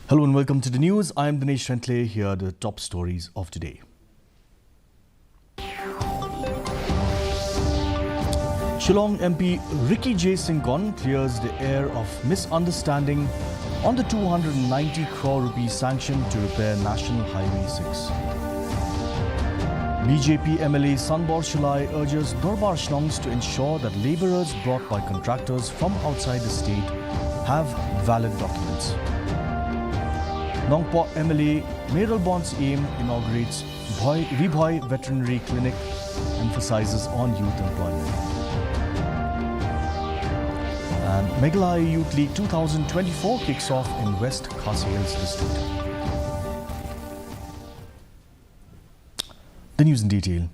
Hello and welcome to the news. I am Dinesh Rentle. Here are the top stories of today. Shillong MP Ricky J. Singkon clears the air of misunderstanding on the 290 crore rupee sanction to repair National Highway 6. BJP MLA Sanbor Shilai urges Dorbar Shnongs to ensure that labourers brought by contractors from outside the state have valid documents. Nongpo MLA Meral Bond's aim inaugurates Vibhoi Veterinary Clinic, emphasizes on youth employment. And Meghalaya Youth League 2024 kicks off in West Khasi Hills district. The news in detail.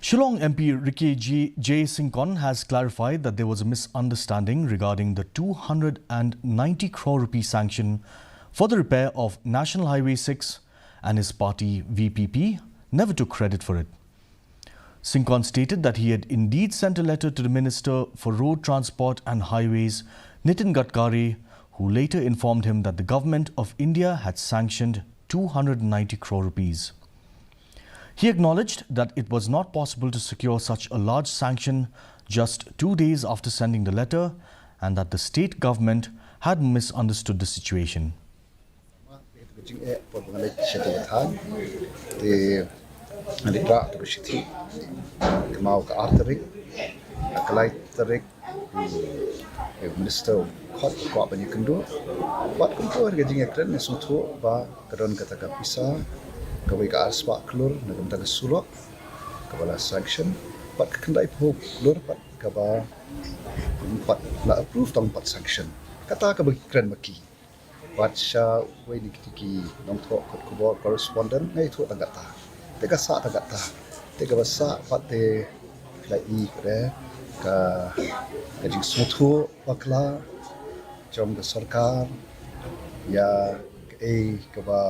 Shillong MP Ricky J. Singkon has clarified that there was a misunderstanding regarding the 290 crore rupee sanction for the repair of National Highway 6, and his party VPP never took credit for it. Singkon stated that he had indeed sent a letter to the Minister for Road Transport and Highways, Nitin Gadkari, who later informed him that the Government of India had sanctioned 290 crore rupees. He acknowledged that it was not possible to secure such a large sanction just 2 days after sending the letter, and that the state government had misunderstood the situation. Minister khot ko bani kendo wat ko regajing ekran ne sutho ba kadon kata ka pisa ka bai ka arspa klur na gam ta sulok ka bala sanction pat kendai pho klur pat ka ba pat la approve tong pat sanction kata ka bai kran maki wat sha wei ni ki nong tho khot ko bo correspondent ngai tho ta gata te ka sa ta gata te ka ba sa pat te la I re ka jing sutho bakla trong the sarkar ya ka ba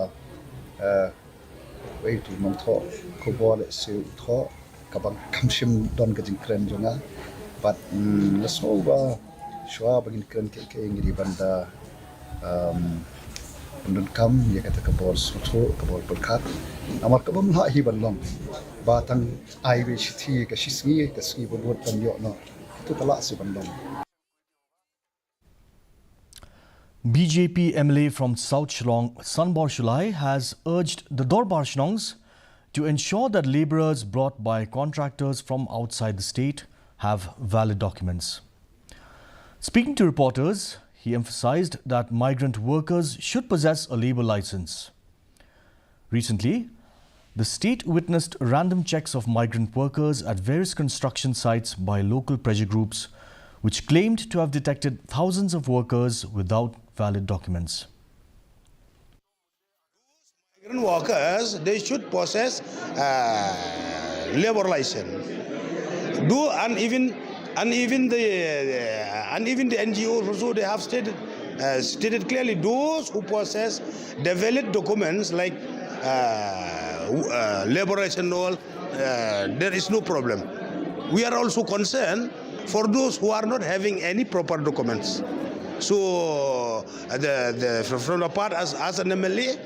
way to mong tho ko bo le se tho ka bang kamshim don ka jing kren jonga but la so ba shwa bagin kren ke ngiri banda undun kam ya kata ka bol sutho ka bol perkat amar ka bam la hi ban long ba tang ai be shi ka shisngi ka ski bo ban yo no to kala si ban long. BJP MLA from South Shillong, Sanbor Shilai, has urged the Dorbar Shnongs to ensure that labourers brought by contractors from outside the state have valid documents. Speaking to reporters, he emphasised that migrant workers should possess a labour licence. Recently, the state witnessed random checks of migrant workers at various construction sites by local pressure groups, which claimed to have detected thousands of workers without valid documents. Migrant workers, they should possess labor license. And even the NGOs also, they have stated clearly, those who possess the valid documents like labor license and all, there is no problem. We are also concerned for those who are not having any proper documents. So, from the part as an MLA,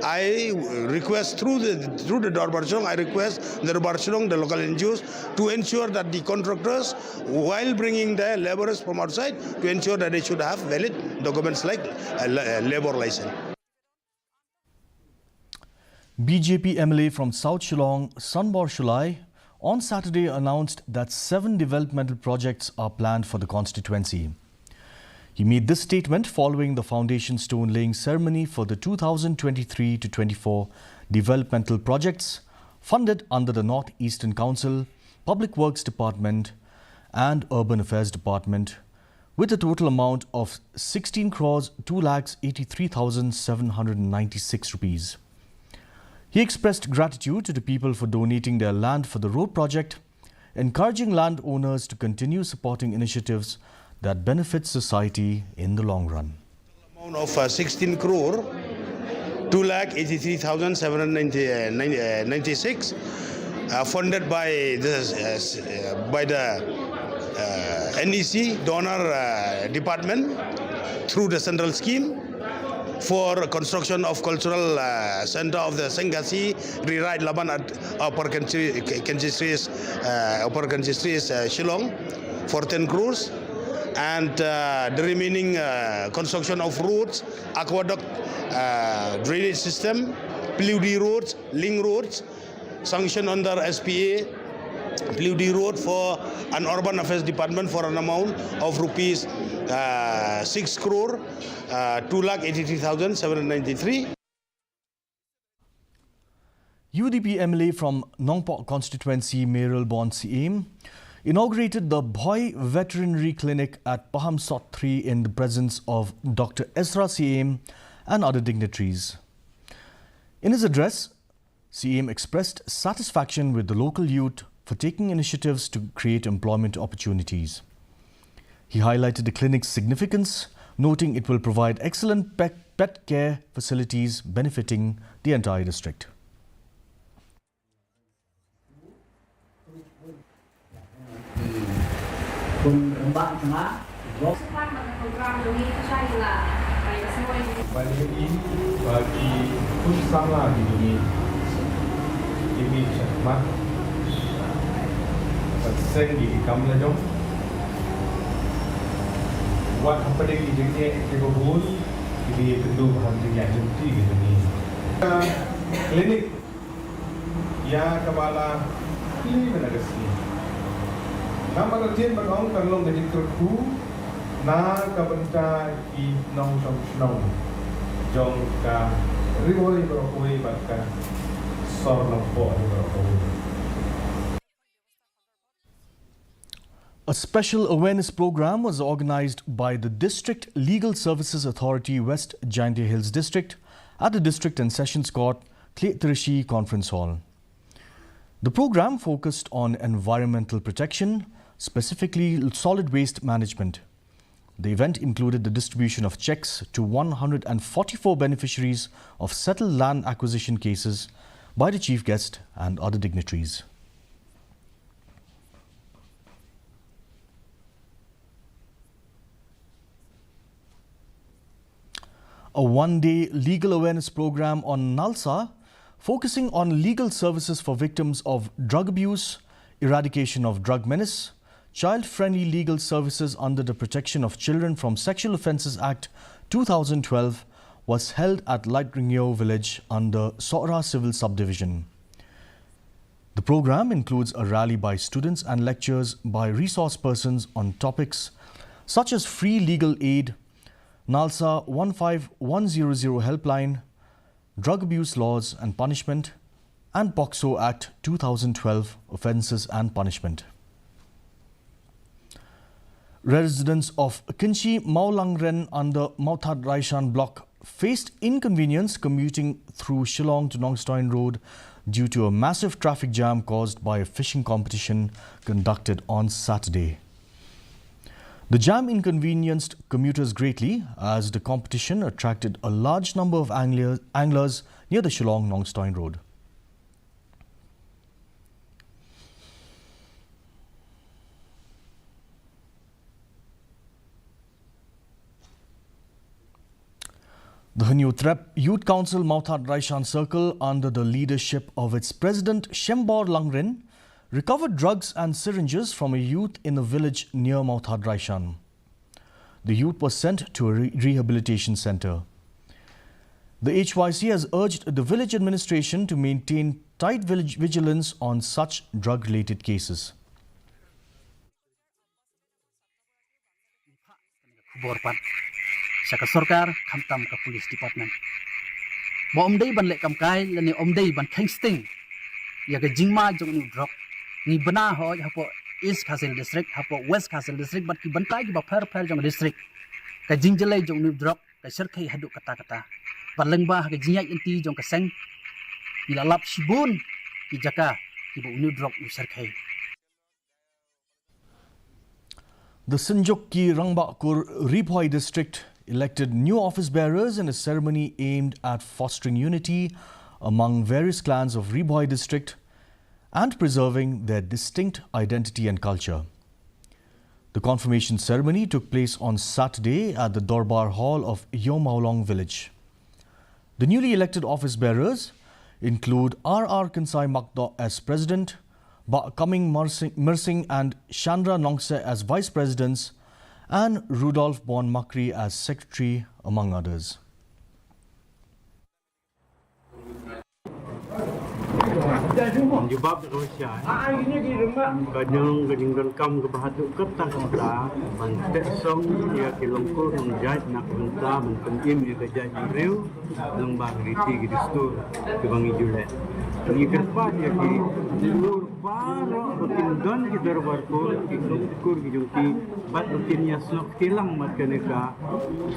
I request through the Dorbar Shnong, I request the Dorbar Shnong, the local NGOs, to ensure that the contractors, while bringing the laborers from outside, to ensure that they should have valid documents like labor license. BJP MLA from South Shillong, Sanbor Shilai, on Saturday announced that 7 developmental projects are planned for the constituency. He made this statement following the foundation stone laying ceremony for the 2023-24 developmental projects funded under the North Eastern Council, Public Works Department and Urban Affairs Department, with a total amount of 16 crores 2,83,796 rupees. He expressed gratitude to the people for donating their land for the road project, encouraging landowners to continue supporting initiatives that benefit society in the long run. Amount of 16 crore 2,83,796 funded by the NEC donor department through the central scheme, for construction of cultural center of the Sengasi, rewrite Laban at Upper Kanji Shillong for 10 crores. And the remaining construction of roads, aqueduct, drainage system, PUD roads, link roads, sanctioned under SPA, PUD road for an urban affairs department for an amount of rupees 6 crore 2,83,793. UDP MLA from Nongpok constituency, Meral Bon Siem, inaugurated the Boy Veterinary Clinic at Paham Sot 3 in the presence of Dr. Esra Siem and other dignitaries. In his address, Siem expressed satisfaction with the local youth for taking initiatives to create employment opportunities. He highlighted the clinic's significance, noting it will provide excellent pet care facilities benefiting the entire district. What happening in the neighborhood, we can do hunting activity in the clinic. Ya kabala ini menagasi. Nama kerjaan berong kalau jadi terku, na kabenta I nong jong ka riwoi berokoi baka sornong po berokoi. A special awareness program was organized by the District Legal Services Authority West Jaintia Hills District at the District and Sessions Court, Tirishi Conference Hall. The program focused on environmental protection, specifically solid waste management. The event included the distribution of checks to 144 beneficiaries of settled land acquisition cases by the chief guest and other dignitaries. A one-day legal awareness program on Nalsa, focusing on legal services for victims of drug abuse, eradication of drug menace, child-friendly legal services under the Protection of Children from Sexual Offences Act 2012 was held at Lightringyo village under Sora Civil Subdivision. The program includes a rally by students and lectures by resource persons on topics such as free legal aid, Nalsa 15100 helpline, drug abuse laws and punishment, and POCSO Act 2012 offences and punishment. Residents of Kinchi Maulangren under Mauthad Raishan block faced inconvenience commuting through Shillong to Nongstoin Road due to a massive traffic jam caused by a fishing competition conducted on Saturday. The jam inconvenienced commuters greatly as the competition attracted a large number of anglers near the Shillong-Nongstoin Road. The Hanyutrep Youth Council Mauthad Raishan Circle, under the leadership of its president Shembor Langrin, recovered drugs and syringes from a youth in a village near Mauthad Raishan. The youth was sent to a rehabilitation centre. The HYC has urged the village administration to maintain tight vigilance on such drug-related cases. Sa sarkar khamtam ka police department bo omdei ban le kam kai lani omdei ban khingsting ya ga jingma jong ni drop ni bana ho hapo east khasel district hapo west khasel district bat ki ban kai ki ba phar jong district ka jingjale jong ni drop ka sarkai hadu kata ban lengba ga jingya inti jong ka seng ila lap sibun ki jaka ki bo ni drop ni sarkai. The Sinjuk Ki Rangbakur Ribhoi district elected new office bearers in a ceremony aimed at fostering unity among various clans of Ribhoi district and preserving their distinct identity and culture. The confirmation ceremony took place on Saturday at the Dorbar Hall of Yomaulong village. The newly elected office bearers include R.R. Kinsai Makdo as president, Kaming Mersing and Chandra Nongse as vice presidents, and Rudolph Bon Makri as secretary, among others. Jubab Russia. Kanyang gading kam kebahatuk kata kata mantek song ya kilongko menjaj nak benta mentenim ya kejaj rew lembang riti gitu stur kebangi julet. Ni kerpa ya ki lur baro rutin don ki darbar ko ki kur ki jungki bat rutinnya snok tilang mat kaneka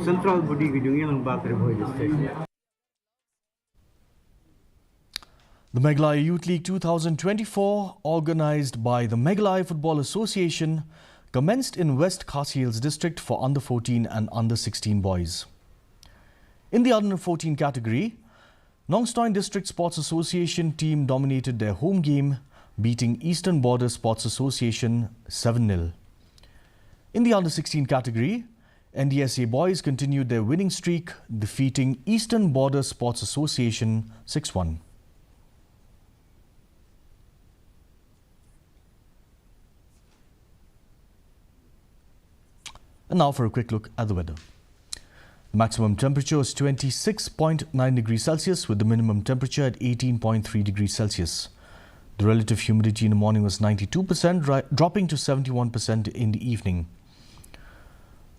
central body ki jungi lembang reboy district. The Meghalaya Youth League 2024, organised by the Meghalaya Football Association, commenced in West Khasi Hills district for under 14 and under 16 boys. In the under 14 category, Nongstoin District Sports Association team dominated their home game, beating Eastern Border Sports Association 7-0. In the under 16 category, NDSA boys continued their winning streak, defeating Eastern Border Sports Association 6-1. And now for a quick look at the weather. The maximum temperature is 26.9 degrees Celsius with the minimum temperature at 18.3 degrees Celsius. The relative humidity in the morning was 92%, dropping to 71% in the evening.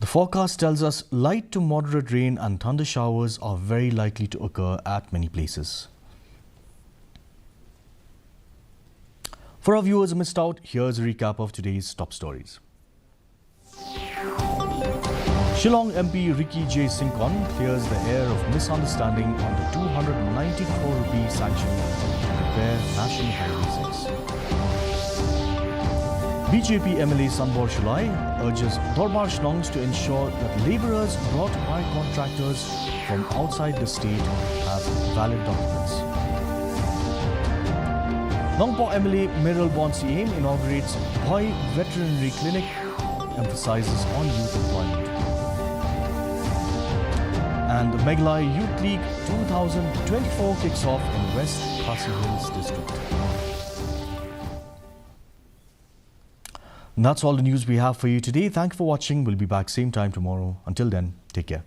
The forecast tells us light to moderate rain and thunder showers are very likely to occur at many places. For our viewers who missed out, here's a recap of today's top stories. Shillong MP Ricky J. Singkon clears the air of misunderstanding on the 290 crore rupee sanction to repair National Highway 6. BJP MLA Sanbor Shulai urges Dorbar Shnongs to ensure that labourers brought by contractors from outside the state have valid documents. Nongpo MLA Meral Bonsi Aim inaugurates Boy Veterinary Clinic, emphasises on youth employment. And the Meghalaya Youth League 2024 kicks off in West Khasi Hills district. And that's all the news we have for you today. Thanks for watching. We'll be back same time tomorrow. Until then, take care.